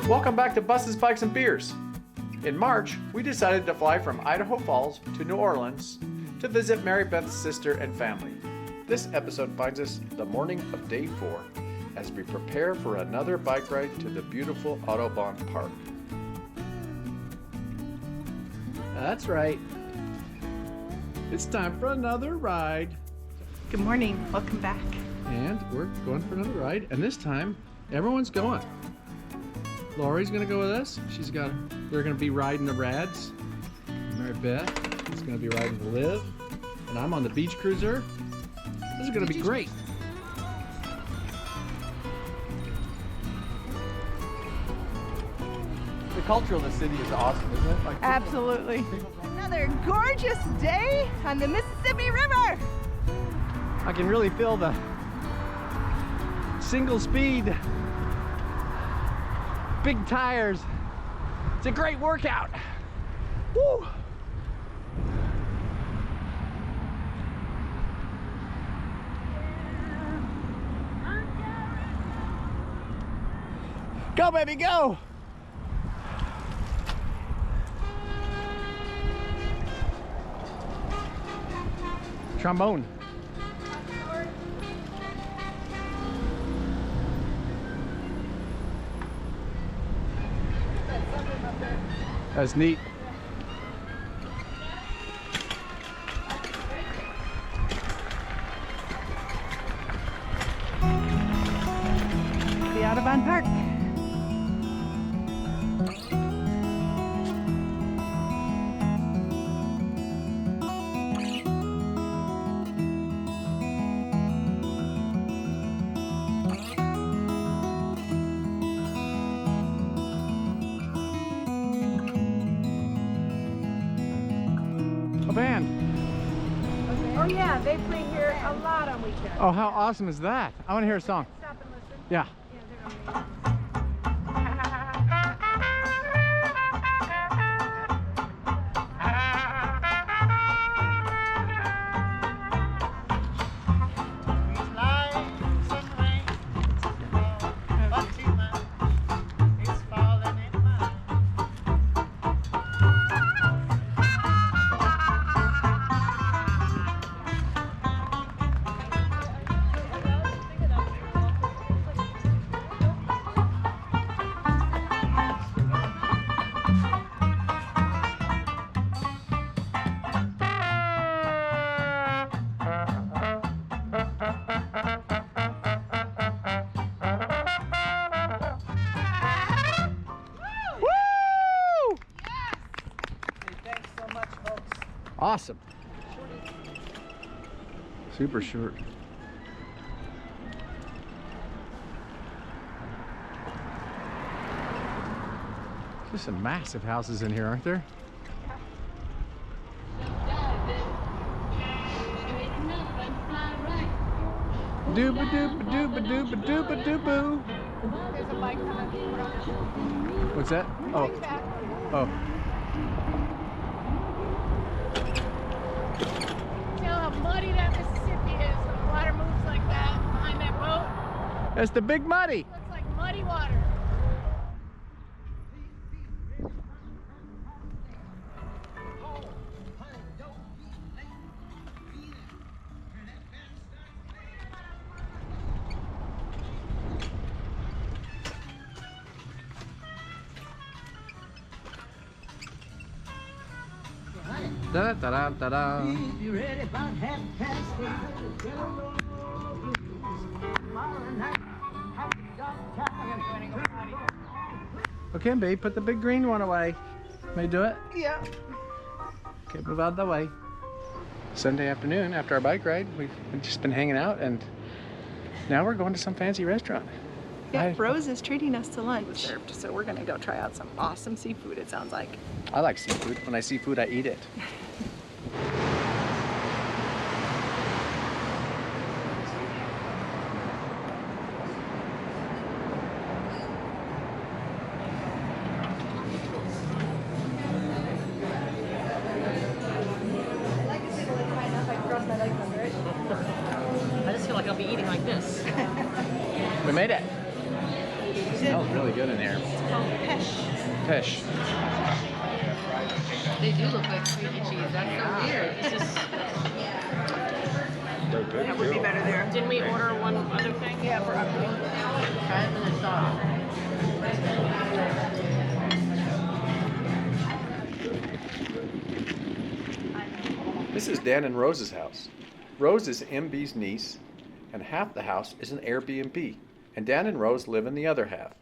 Welcome back to Buses, Bikes, and Beers. In March, we decided to fly from Idaho Falls to New Orleans to visit Marybeth's sister and family. This episode finds us the morning of day 4 as we prepare for another bike ride to the beautiful Audubon Park. That's right. It's time for another ride. Good morning. Welcome back. And we're going for another ride, and this time everyone's going. Lori's gonna go with us. They're gonna be riding the Rads. Marybeth is gonna be riding the Liv, and I'm on the beach cruiser. This is gonna be great. The culture of the city is awesome, isn't it? Absolutely. Another gorgeous day on the Mississippi River. I can really feel the single speed, big tires. It's a great workout. Woo! Go, baby, go! Trombone. That's neat. The Audubon Park. A band. Oh yeah, they play here a lot on weekends. Oh, how awesome is that? I want to hear a song. Stop and listen. Yeah. Yeah, Awesome. Super short. There's some massive houses in here, aren't there? Dooba dooba dooba dooba dooba dooboo. there's a bike coming. What's that? Oh. Oh. You know how muddy that Mississippi is when the water moves like that behind that boat? That's the Big Muddy. Looks like muddy water. Da da da da da. Okay, babe, put the big green one away. May I do it? Yeah. Okay, move out of the way. Sunday afternoon after our bike ride, we've just been hanging out, and now we're going to some fancy restaurant. Yeah, Rose is treating us to lunch. So we're gonna go try out some awesome seafood, it sounds like. I like seafood. When I see food, I eat it. I just feel like I'll be eating like this. We made it. smells really good in here. It's called Pesh. Fish. They do look like sweet cheese. That's so weird. It's just, That would be better there. Didn't we order one other thing? Yeah, for ugly. try it in the sauce. This is Dan and Rose's house. Rose is MB's niece, and half the house is an Airbnb, and Dan and Rose live in the other half.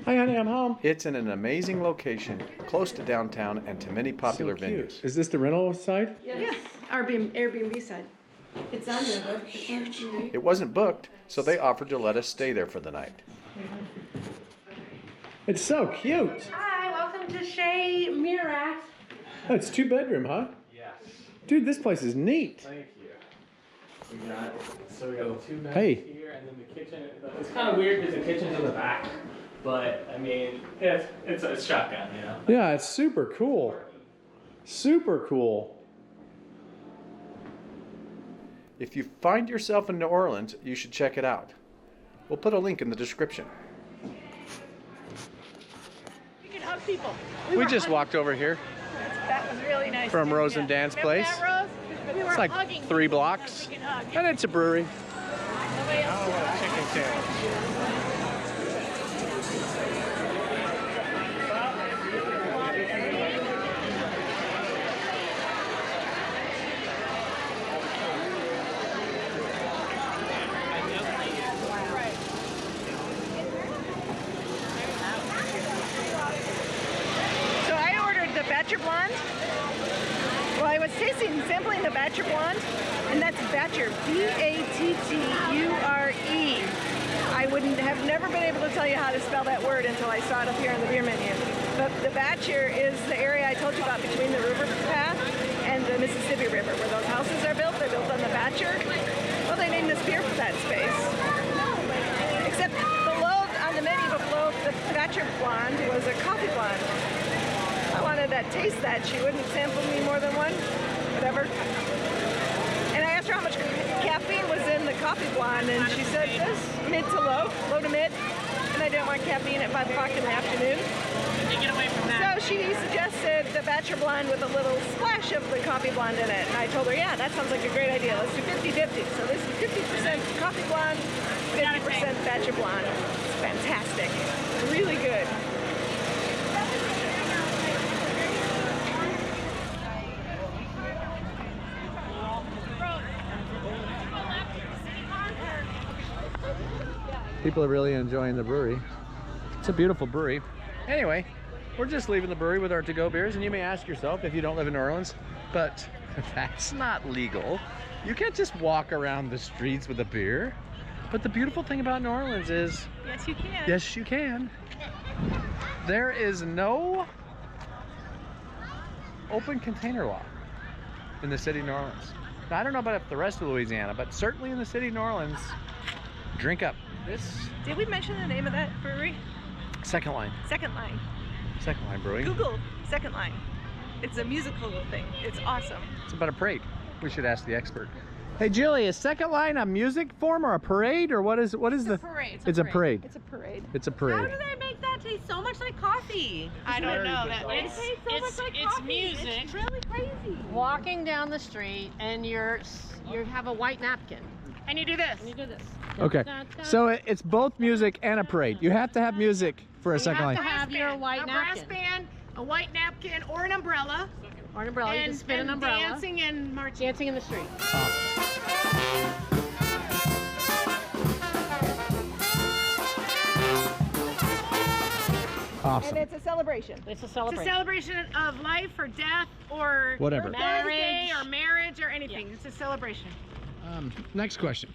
Hi, honey, I'm home. It's in an amazing location, close to downtown and to many popular So cute. venues. Is this the rental side? Yes. Airbnb side. It's on there, but It wasn't booked, so they offered to let us stay there for the night. It's so cute. Hi, welcome to Shea Mirat. Oh, it's 2-bedroom, huh? Yes. Dude, this place is neat. Thank you. We got the 2 beds Hey. here, and then the kitchen. It's kind of weird because the kitchen's in the back, but I mean, it's a shotgun, you know. Yeah, it's super cool. Super cool. If you find yourself in New Orleans, you should check it out. We'll put a link in the description. You can hug people. We were just hugging- walked over here That was really nice. from too, Rose yeah. and Dan's Remember place. that, Rose? We were It's like hugging 3 people blocks, so we can hug. and it's a brewery. Nobody else can hug. Chicken sandwich. So I ordered the Batcher Blonde. Well, I was sampling the Batcher Blonde, and that's Batcher, B-A-T-T-U-R-E. I wouldn't have never been able to tell you how to spell that word until I saw it up here on the beer menu. But the Batcher is the area I told you about between the river path and the Mississippi River, where those houses are built. They're built on the Batcher. Well, they named this beer for that space. Except below, on the menu below the Batcher Blonde was a coffee blonde. I wanted to taste that. She wouldn't sample me more than one, whatever. And I asked her how much caffeine was in the coffee blonde, and she said it was mid to low to mid. And I didn't want caffeine at 5 o'clock in the afternoon. To get away from that. So she suggested the Batcher Blonde with a little splash of the coffee blonde in it. And I told her, yeah, that sounds like a great idea. Let's do 50-50. So this is 50% coffee blonde, 50% Batcher Blonde. It's fantastic. Really good. People are really enjoying the brewery. It's a beautiful brewery. Anyway, we're just leaving the brewery with our to-go beers, and you may ask yourself if you don't live in New Orleans, but that's not legal. You can't just walk around the streets with a beer. But the beautiful thing about New Orleans is, Yes, you can. yes, you can. There is no open container law in the city of New Orleans. Now, I don't know about if the rest of Louisiana, but certainly in the city of New Orleans, drink up. This Did we mention the name of that brewery? Second Line. Second Line. Second Line Brewing. Google Second Line. It's a musical thing. It's awesome. It's about a parade. We should ask the expert. Hey Julie, is Second Line a music form or a parade, or what is the Parade. It's a parade. It's a parade. It's a How parade. do they make that taste so much like coffee? I don't know. That It tastes so much like it's coffee. music. It's really crazy. Walking down the street and you have a white napkin And you do this. and you do this. Okay. So it's both music and a parade. You have to have music for a Second have Line. to have your band, white a brass napkin. band, a white napkin, or an umbrella, Or an umbrella. You can and, spin an and umbrella. dancing and marching. Dancing in the street. And Awesome. it's a celebration. It's a It's a celebration. celebration of life or death or Whatever. birthday or marriage or anything. It's a celebration. Next question.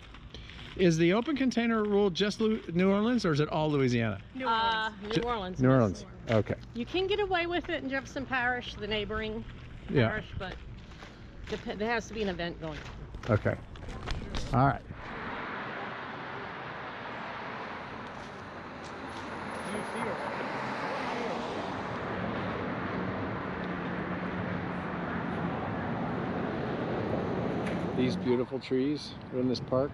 Is the open container rule just New Orleans, or is it all Louisiana? New Orleans. New Orleans. New yes. Orleans. Okay. You can get away with it in Jefferson Parish, the neighboring Yeah. parish, but there has to be an event going on. Okay. All right. These beautiful trees in this park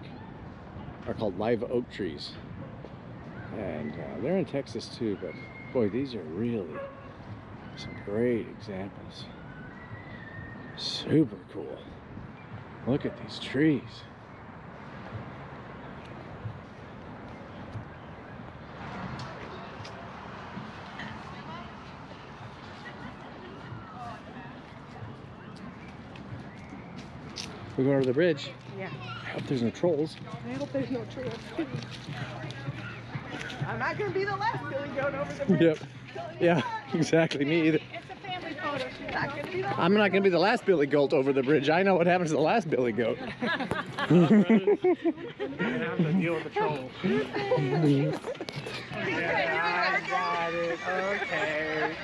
are called live oak trees. And they're in Texas too, but boy, these are really some great examples. Super cool. Look at these trees. We're going over the bridge. Yeah. I hope there's no trolls. I hope there's no trolls. I'm not going to be the last Billy Goat over the bridge. Yep. Yeah, exactly. Me either. It's a family photo shoot. Not going to be the last. I'm not going to be the last Billy Goat over the bridge. I know what happens to the last Billy Goat. I have to deal with the trolls. Yeah, I got it. Okay.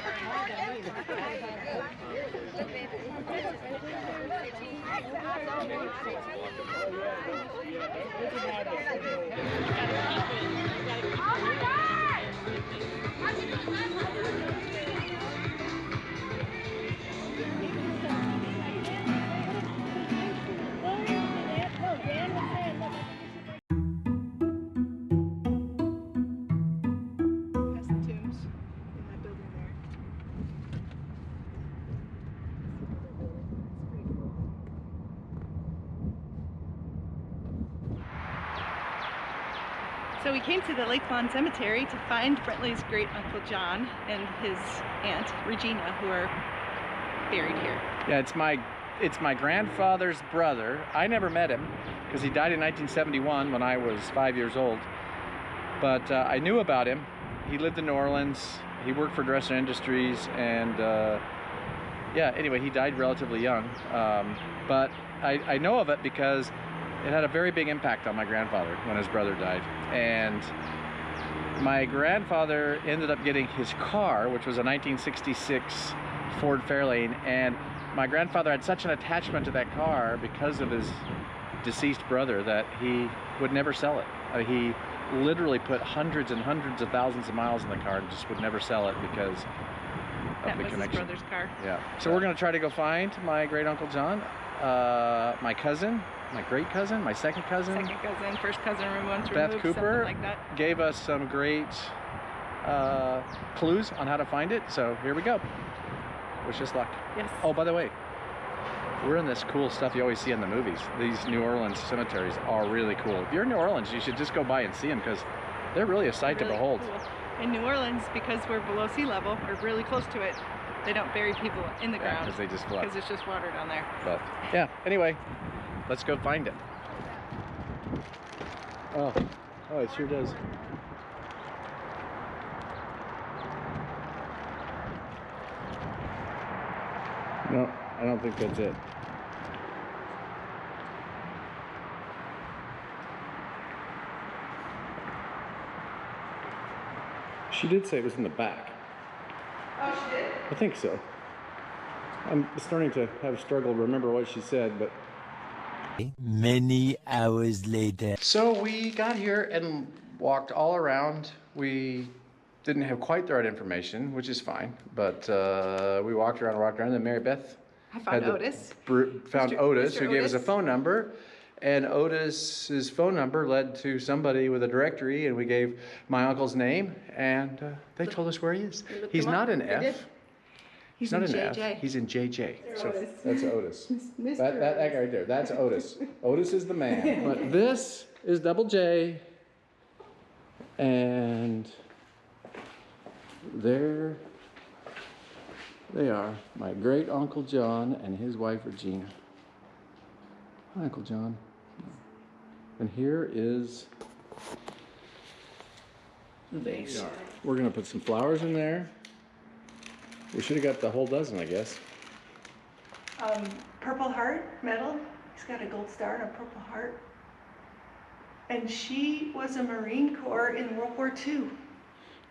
Past the tombs in that building there. So we came to the Lake Lawn Cemetery to find Brentley's great Uncle John and his aunt Regina, who are buried here. Yeah, it's my grandfather's brother. I never met him because he died in 1971 when I was 5 years old. But I knew about him. He lived in New Orleans. He worked for Dresser Industries, and yeah. Anyway, he died relatively young. But I know of it because it had a very big impact on my grandfather when his brother died. And my grandfather ended up getting his car, which was a 1966 Ford Fairlane, and my grandfather had such an attachment to that car because of his deceased brother that he would never sell it. He literally put hundreds and hundreds of thousands of miles in the car and just would never sell it because of That the was connection. his brother's car. Yeah. So we're gonna try to go find my great Uncle John, my cousin, my great cousin, my second cousin. Second cousin, first cousin, once Beth removed, Cooper something like that. gave us some great clues on how to find it. So here we go. Wish us luck. Yes. Oh, by the way, we're in this cool stuff you always see in the movies. These New Orleans cemeteries are really cool. If you're in New Orleans, you should just go by and see them because they're really a sight to Really behold. cool. In New Orleans, because we're below sea level, or really close to it, they don't bury people in the Yeah, ground because they just flood. because it's just water down there. But yeah, anyway, let's go find it. Oh, it sure does. No, I don't think that's it. She did say it was in the back. Oh, she did? I think so. I'm starting to have a struggle to remember what she said, but... Many hours later. So we got here and walked all around. We didn't have quite the right information, which is fine, but we walked around, and then Marybeth I found Otis. found Mr. Otis, Mr. who gave us a Otis. phone number, and Otis's phone number led to somebody with a directory, and we gave my uncle's name, and they told us where he is. looked He's him not up. an They F. did. He's in not an JJ. F. He's in JJ. So Otis. that's Otis. Mr. That guy right there. That's Otis. Otis is the man. But this is double J, and there they are, my great Uncle John and his wife Regina. Hi, Uncle John. And here is The base. we're gonna put some flowers in there. We should have got the whole dozen, I guess. Purple Heart medal. He's got a gold star and a Purple Heart. And she was a Marine Corps in World War II.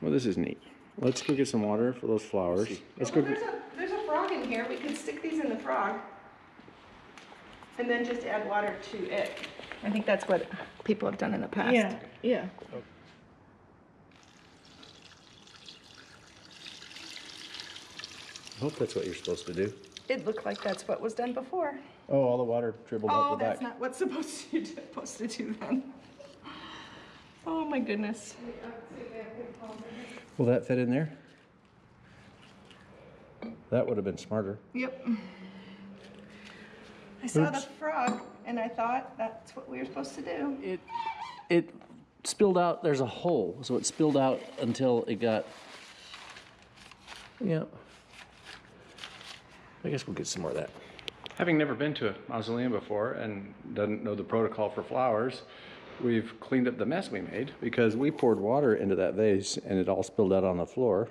Well, this is neat. Let's go get some water for those flowers. Let's go. There's a frog in here. We could stick these in the frog and then just add water to it. I think that's what people have done in the past. Yeah. I hope that's what you're supposed to do. It looked like that's what was done before. Oh, all the water dribbled Oh, out the that's back. not what's supposed to do then. Oh my goodness. Will that fit in there? That would have been smarter. Yep. I saw the Oops. frog and I thought that's what we were supposed to do. It spilled out. There's a hole, so it spilled out until it got. Yeah. I guess we'll get some more of that. Having never been to a mausoleum before and doesn't know the protocol for flowers, we've cleaned up the mess we made because we poured water into that vase and it all spilled out on the floor.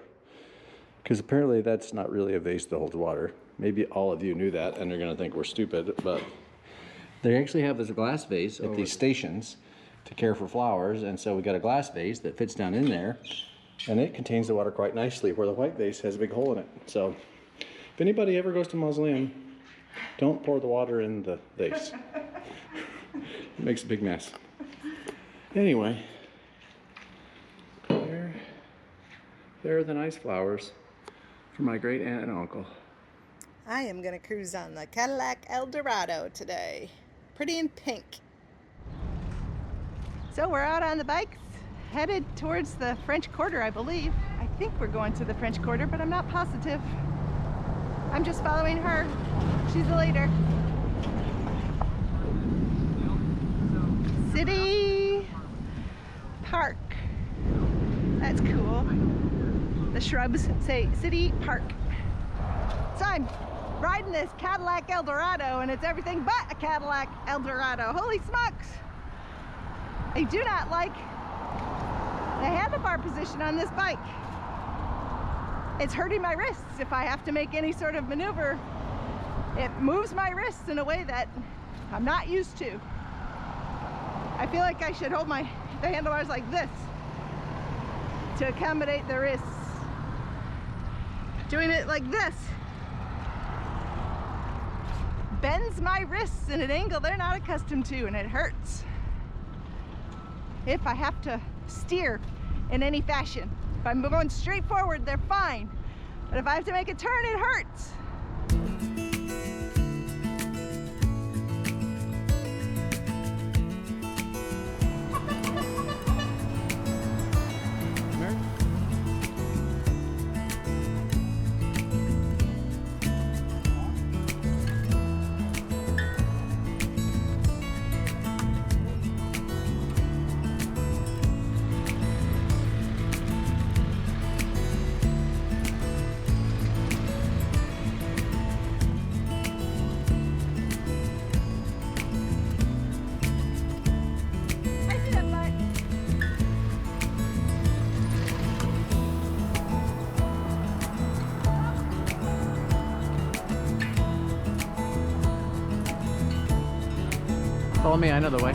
Because apparently that's not really a vase that holds water. Maybe all of you knew that and they're going to think we're stupid, but they actually have this glass vase at these stations to care for flowers, and so we got a glass vase that fits down in there and it contains the water quite nicely, where the white vase has a big hole in it. So if anybody ever goes to a mausoleum, don't pour the water in the vase. It makes a big mess. Anyway, there are the nice flowers for my great aunt and uncle. I am going to cruise on the Cadillac Eldorado today. Pretty in pink. So we're out on the bikes, headed towards the French Quarter, I believe. I think we're going to the French Quarter, but I'm not positive. I'm just following her. She's the leader. City Park. That's cool. The shrubs say City Park. So I'm riding this Cadillac Eldorado and it's everything but a Cadillac Eldorado. Holy smokes! I do not like the handlebar position on this bike. It's hurting my wrists if I have to make any sort of maneuver. It moves my wrists in a way that I'm not used to. I feel like I should hold the handlebars like this to accommodate the wrists. Doing it like this bends my wrists in an angle they're not accustomed to, and it hurts. If I have to steer in any fashion, if I'm going straight forward, they're fine. But if I have to make a turn, it hurts. Follow me, I know the way.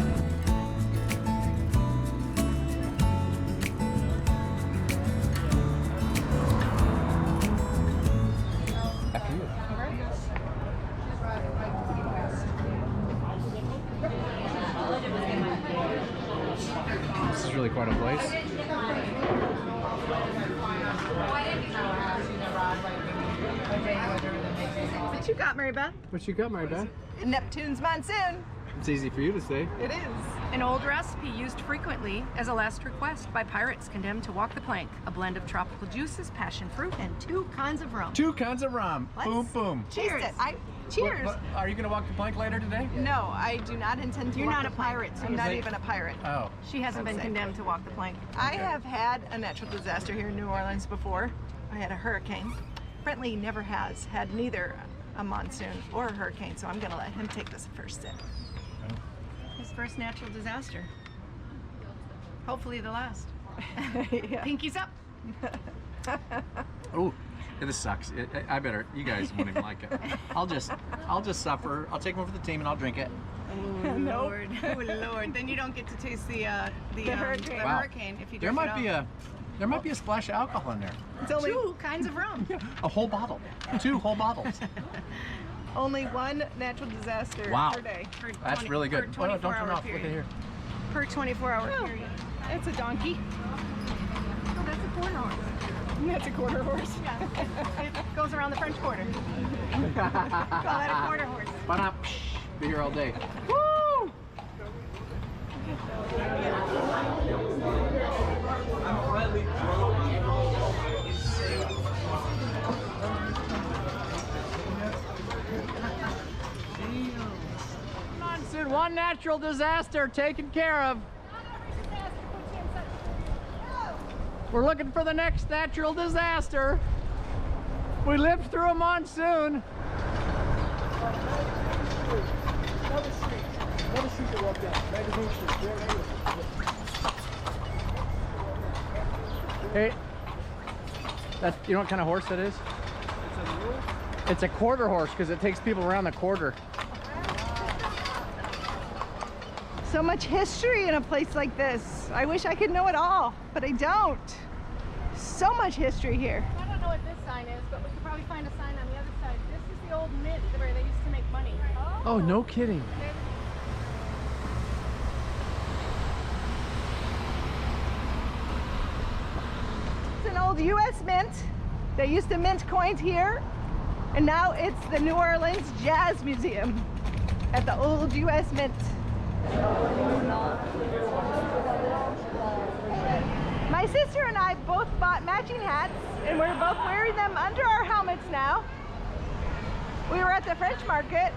This is really quite a place. What you got, Marybeth? What you got, Marybeth? Neptune's Monsoon. It's easy for you to say. It is. An old recipe used frequently as a last request by pirates condemned to walk the plank. A blend of tropical juices, passion fruit, and 2 kinds of rum. 2 kinds of rum. Let's Boom, boom. Cheers. Cheers. Are you going to walk the plank later today? No, I do not intend to. You're walk not the a plank. pirate, I'm Susan. not even a pirate. Oh. She hasn't been condemned to walk the plank. I have had a natural disaster here in New Orleans before. I had a hurricane. Brentley never has had neither a monsoon or a hurricane, so I'm going to let him take this first sip. His first natural disaster. Hopefully the last. Yeah. Pinkies up. Oh, this sucks. I better. You guys won't even like it. I'll just suffer. I'll take one for the team and I'll drink it. Oh Lord. Oh Lord. Then you don't get to taste the hurricane. Wow. hurricane if you There drink might it be all. there might be a splash of alcohol in there. It's only 2 kinds of rum. A whole bottle. 2 whole bottles. only one natural disaster Wow. per day. For That's 20 really good. for Oh, no, don't 24 turn hour off. Look at period. here. Per 24-hour Oh. period. It's a donkey. Oh, that's a quarter horse. That's a quarter horse. Yeah. It goes around the French Quarter. Call that a quarter horse. Ba-dum. Be here all day. Woo! Monsoon, one natural disaster taken care of. We're looking for the next natural disaster. We lived through a monsoon. Hey, you know what kind of horse that is? It's a quarter horse because it takes people around the quarter. So much history in a place like this. I wish I could know it all, but I don't. So much history here. I don't know what this sign is, but we could probably find a sign on the other side. This is the old mint where they used to make money. Oh, no kidding. It's an old U.S. mint. They used to mint coins here, and now it's the New Orleans Jazz Museum at the old U.S. Mint. My sister and I both bought matching hats, and we're both wearing them under our helmets now. We were at the French market.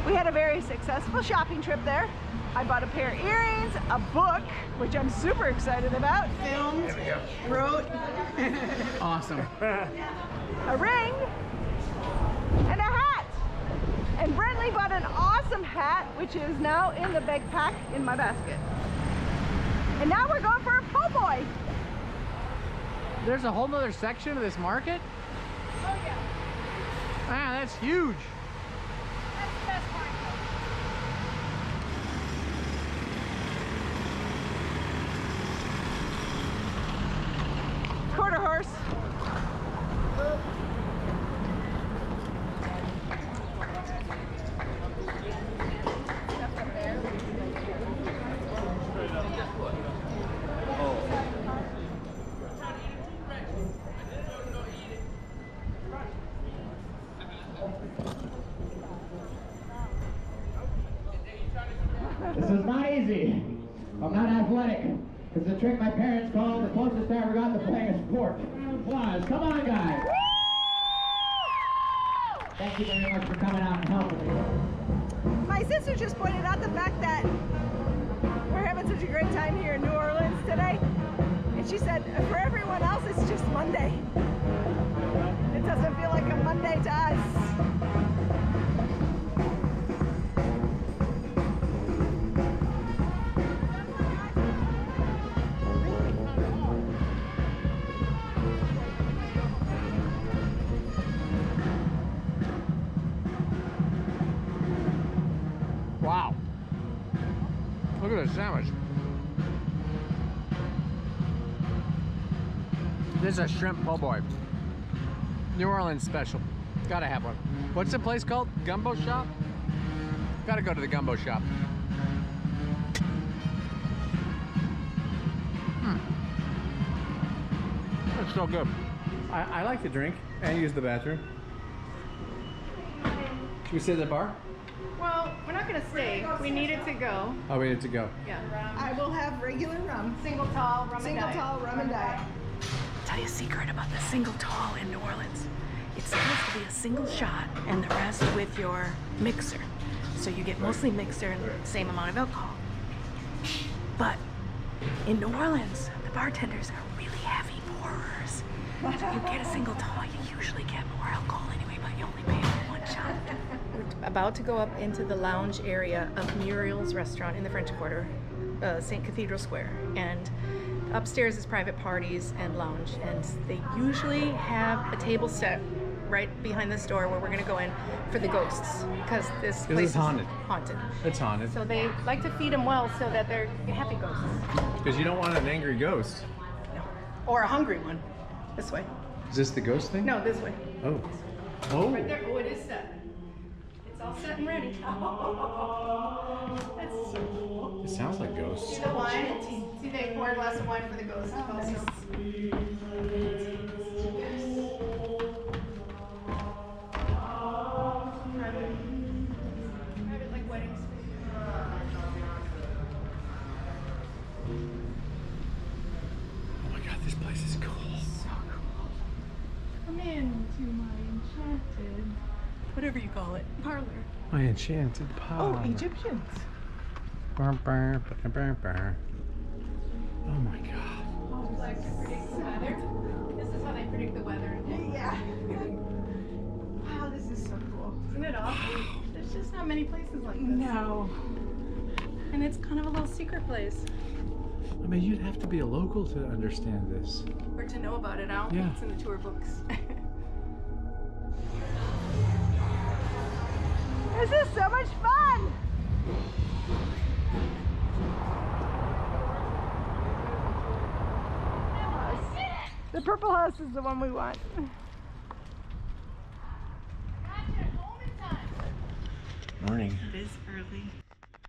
We had a very successful shopping trip there. I bought a pair of earrings, a book, which I'm super excited about. Filmed, wrote. Awesome. A ring, and a hat. And Brentley bought an awesome hat, which is now in the backpack in my basket. And now we're going for a po' boy. There's a whole nother section of this market? Oh yeah, Ah, that's huge. that's the best part. Quarter horse. This is not easy. I'm not athletic. It's a trick my parents called the closest I ever got to playing a sport. Applause. Come on, guys. Thank you very much for coming out and helping me. My sister just pointed out the fact that we're having such a great time here in New Orleans today. And she said, for everyone else, it's just Monday. It doesn't feel like a Monday to us. Wow. Look at this sandwich. This is a shrimp po' boy. New Orleans special. Gotta have one. What's the place called? Gumbo Shop? Gotta go to the Gumbo Shop. That's so good. I like to drink and use the bathroom. Should we sit at the bar? Well, we're not gonna stay. We needed to go. Oh, we need to go. Yeah. I will have regular rum. Single tall rum and Single diet. tall rum and diet. Tell you a secret about the single tall in New Orleans. It's supposed to be a single shot and the rest with your mixer. So you get mostly mixer and the same amount of alcohol. But in New Orleans, the bartenders are really heavy pourers. So if you get a single tall, you usually get more alcohol anyway, but you only pay for one shot. We're about to go up into the lounge area of Muriel's restaurant in the French Quarter, St. Cathedral Square. And upstairs is private parties and lounge, and they usually have a table set right behind this door where we're going to go in for the ghosts, because this place is haunted. Haunted. It's haunted. So they like to feed them well so that they're happy ghosts. Because you don't want an angry ghost. No. Or a hungry one. This way. Is this the ghost thing? No, this way. Oh. Oh. Right there. Oh, it is set. It's all set and ready. That's so cool. It sounds like ghosts. See the wine? See, they pour a glass of wine for the ghosts also. Private, like weddings. Oh my god, this place is cool. So cool. Come into my enchanted, whatever you call it, parlor. My enchanted pie. Oh, Egyptians. Oh my god. Like to predict the weather. This is how they predict the weather. Yeah. Wow, this is so cool. Isn't it awesome? There's just not many places like this. No. And it's kind of a little secret place. I mean, you'd have to be a local to understand this. Or to know about it. I don't think it's in the tour books. This is so much fun! The purple house is the one we want. Morning. It is early.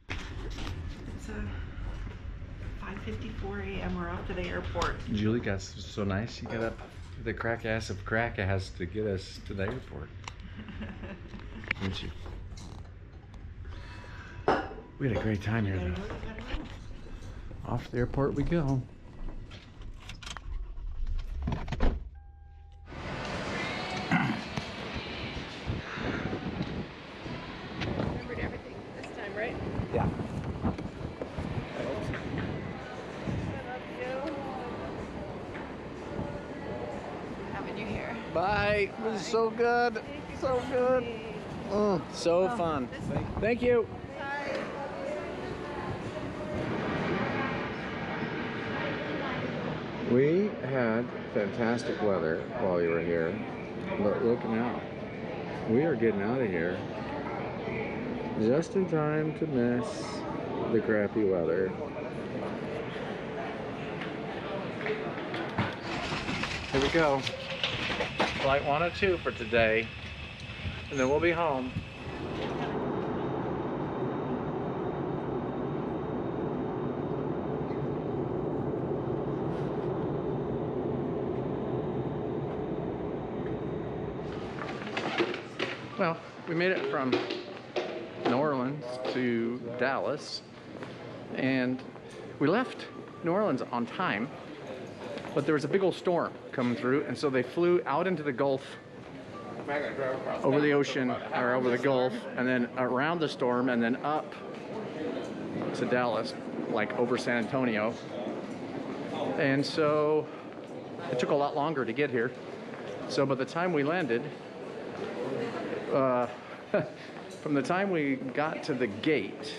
It's 5:54 a.m. We're off to the airport. Julie got so nice. She got up the crack ass of crack ass to get us to the airport. Didn't you? We had a great time here, though. Off to the airport we go. Remembered everything this time, right? Yeah. Having you here. Bye. It was so good. So good. So fun. Thank you. We had fantastic weather while you were here, but look now. We are getting out of here just in time to miss the crappy weather. Here we go. Flight 102 for today, and then we'll be home. Well, we made it from New Orleans to Dallas, and we left New Orleans on time, but there was a big old storm coming through, and so they flew out into the Gulf, over the ocean, or over the Gulf, and then around the storm, and then up to Dallas, like over San Antonio. And so it took a lot longer to get here. So by the time we landed, from the time we got to the gate,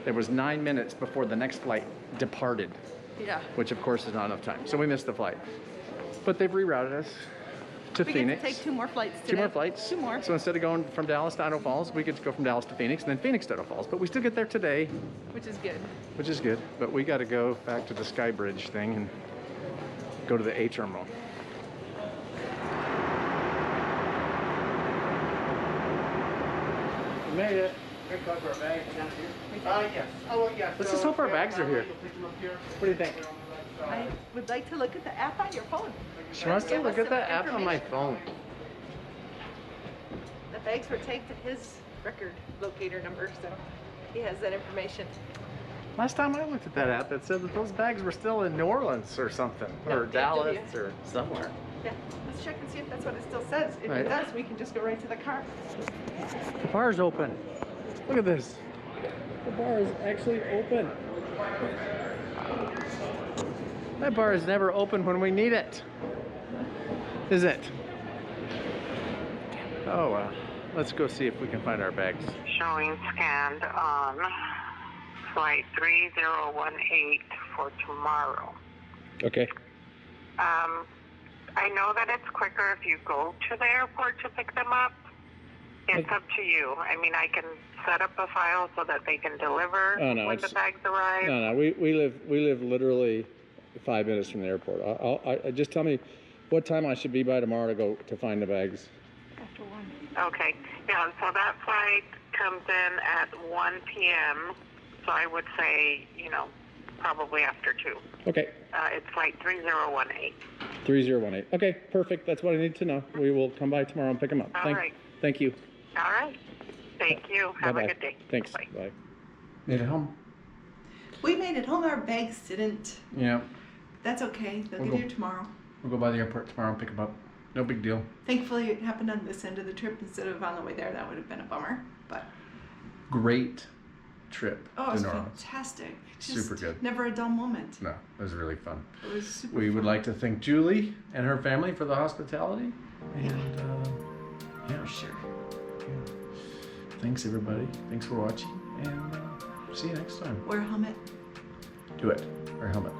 there was 9 minutes before the next flight departed. Yeah. Which of course is not enough time. So we missed the flight. But they've rerouted us to Phoenix. We get to take 2 more flights today. 2 more flights. 2 more. So instead of going from Dallas to Idaho Falls, we get to go from Dallas to Phoenix and then Phoenix to Idaho Falls. But we still get there today. Which is good. Which is good. But we got to go back to the Sky Bridge thing and go to the A terminal. We made it. Yes. Oh, yes. Let's just hope our bags are here. What do you think? I would like to look at the app on your phone. She wants to look at the app on my phone. The bags were tagged to his record locator number, so he has that information. Last time I looked at that app, it said that those bags were still in New Orleans or something, or Dallas or somewhere. Yeah, let's check and see if that's what it still says. If Right. it does, we can just go right to the car. The bar's open. Look at this. The bar is actually open. That bar is never open when we need it. Is it? Oh, well. Let's go see if we can find our bags. Showing scanned on flight 3018 for tomorrow. Okay. I know that it's quicker if you go to the airport to pick them up. It's up to you. I mean, I can set up a file so that they can deliver when the bags arrive. No, we live literally 5 minutes from the airport. I just tell me what time I should be by tomorrow to find the bags. After 1. Okay. Yeah, so that flight comes in at 1 p.m. So I would say, probably after 2. Okay. It's flight 3018. 3018. Okay, perfect. That's what I need to know. We will come by tomorrow and pick them up. All right. Thank you. All right. Thank you. Have Bye-bye. a good day. Thanks. Bye. Made it home. We made it home. Our bags didn't. Yeah. That's okay. They'll We'll get go- here tomorrow. We'll go by the airport tomorrow and pick them up. No big deal. Thankfully, it happened on this end of the trip instead of on the way there. That would have been a bummer. But Great trip Oh, it to was New Orleans. fantastic. Super good. Never a dull moment. No, it was really fun. It was super We would fun. like to thank Julie and her family for the hospitality. And yeah, Sure. yeah. Thanks everybody. Thanks for watching, and see you next time. Wear a helmet. Do it. Wear a helmet.